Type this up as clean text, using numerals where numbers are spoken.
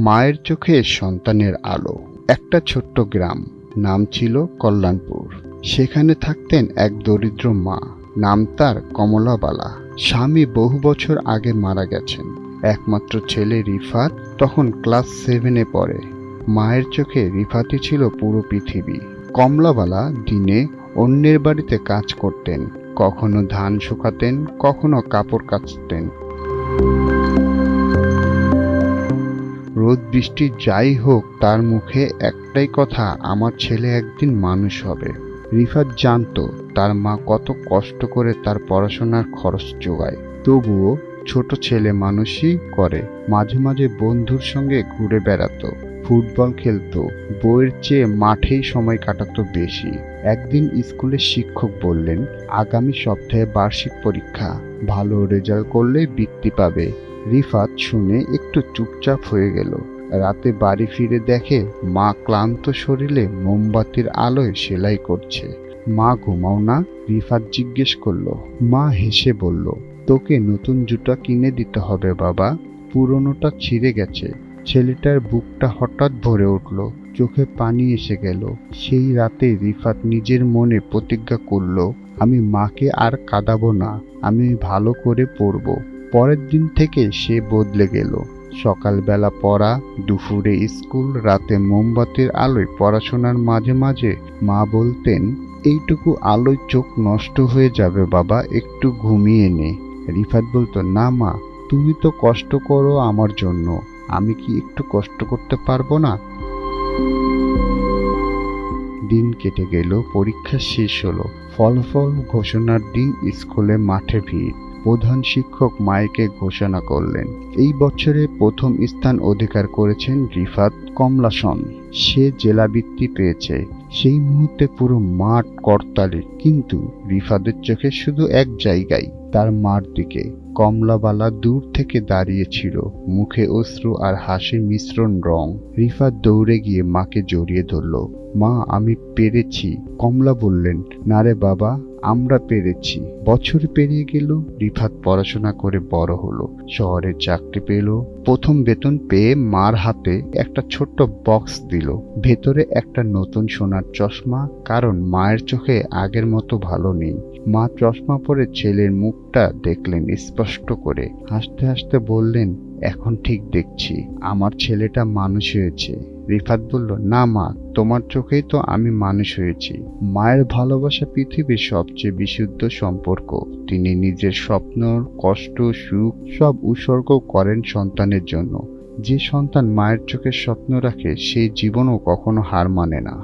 মায়ের চোখে সন্তানের আলো। একটা ছোট্ট গ্রাম, নাম ছিল কল্যাণপুর। সেখানে থাকতেন এক দরিদ্র মা, নাম তার কমলাবালা। স্বামী বহু বছর আগে মারা গেছেন। একমাত্র ছেলে রিফাত তখন ক্লাস 7-এ পড়ে। মায়ের চোখে রিফাতই ছিল পুরো পৃথিবী। কমলাবালা দিনে অন্যের বাড়িতে কাজ করতেন, কখনো ধান শুকাতেন, কখনো কাপড় কাচতেন। রোদ বৃষ্টি যাই হোক, তার মুখে একটাই কথা, আমার ছেলে একদিন মানুষ হবে। রিফাত জানতো তার মা কত কষ্ট করে তার পড়াশোনার খরচ জোগায়, তবুও ছোট ছেলে মানুষই করে। মাঝে মাঝে বন্ধুর সঙ্গে ঘুরে বেড়াতো, ফুটবল খেলতো, বইয়ের চেয়ে মাঠেই সময় কাটাতো বেশি। একদিন স্কুলের শিক্ষক বললেন, আগামী সপ্তাহে বার্ষিক পরীক্ষা, ভালো রেজাল্ট করলে বৃত্তি পাবে। রিফাত শুনে একটু চুপচাপ হয়ে গেল। রাতে বাড়ি ফিরে দেখে মা ক্লান্ত শরীরে মোমবাতির আলোয় সেলাই করছে। মা ঘুমাও না? রিফাত জিজ্ঞেস করলো। মা হেসে বলল, তোকে নতুন জুতা কিনে দিতে হবে বাবা, পুরনোটা ছিঁড়ে গেছে। ছেলেটার বুকটা হঠাৎ ভরে উঠল, চোখে পানি এসে গেল। সেই রাতে রিফাত নিজের মনে প্রতিজ্ঞা করল, আমি মাকে আর কাঁদাবো না, আমি ভালো করে পড়ব। পরের দিন থেকে সে বদলে গেল। সকালবেলা পড়া, দুপুরে স্কুল, রাতে মোমবাতির আলোয় পড়াশোনার মাঝে মাঝে মা বলতেন, এইটুকু আলোয় চোখ নষ্ট হয়ে যাবে বাবা, একটু ঘুমিয়ে নে। রিফাত বলতো, না মা, তুমি তো কষ্ট করো আমার জন্য, আমি কি একটু কষ্ট করতে পারবো না? দিন কেটে গেল, পরীক্ষা শেষ হলো। ফলাফল ঘোষণার দিন স্কুলে মাঠে ভিড়। প্রধান শিক্ষক মাইকে ঘোষণা করলেন, এই বছরে প্রথম স্থান অধিকার করেছেন রিফাত কমলাসন। সে জেলাবৃত্তি পেয়েছে। সেই মুহূর্তে পুরো মাঠ করতালি, কিন্তু রিফাতের চোখে শুধু এক জায়গায়, তার মার দিকে। কমলাবালা দূর থেকে দাঁড়িয়েছিল, মুখে অশ্রু আর হাসির মিশ্রণ রং। রিফাত দৌড়ে গিয়ে মাকে জড়িয়ে ধরল। মা, আমি পেরেছি। কমলা বললেন, না রে বাবা, আমরা পেরেছি। বছর পেরিয়ে গেল, রিফাত পড়াশোনা করে বড় হলো, শহরে চাকরি পেল। প্রথম বেতন পেয়ে মার হাতে একটা ছোট্ট বক্স দিল, ভেতরে একটা নতুন সোনার চশমা, কারণ মায়ের চোখে আগের মতো ভালো নেই। মা চশমা পরে ছেলের মুখটা দেখলেন স্পষ্ট করে, হাসতে হাসতে বললেন, এখন ঠিক দেখছি, আমার ছেলেটা মানুষ হয়েছে। রিফাত বলল, না মা, তোমার চোখেই তো আমি মানুষ হয়েছি। মায়ের ভালোবাসা পৃথিবীর সবচেয়ে বিশুদ্ধ সম্পর্ক। তিনি নিজের স্বপ্ন, কষ্ট, সুখ সব উৎসর্গ করেন সন্তানের জন্য। যে সন্তান মায়ের চোখের স্বপ্ন রাখে, সেই জীবনও কখনো হার মানে না।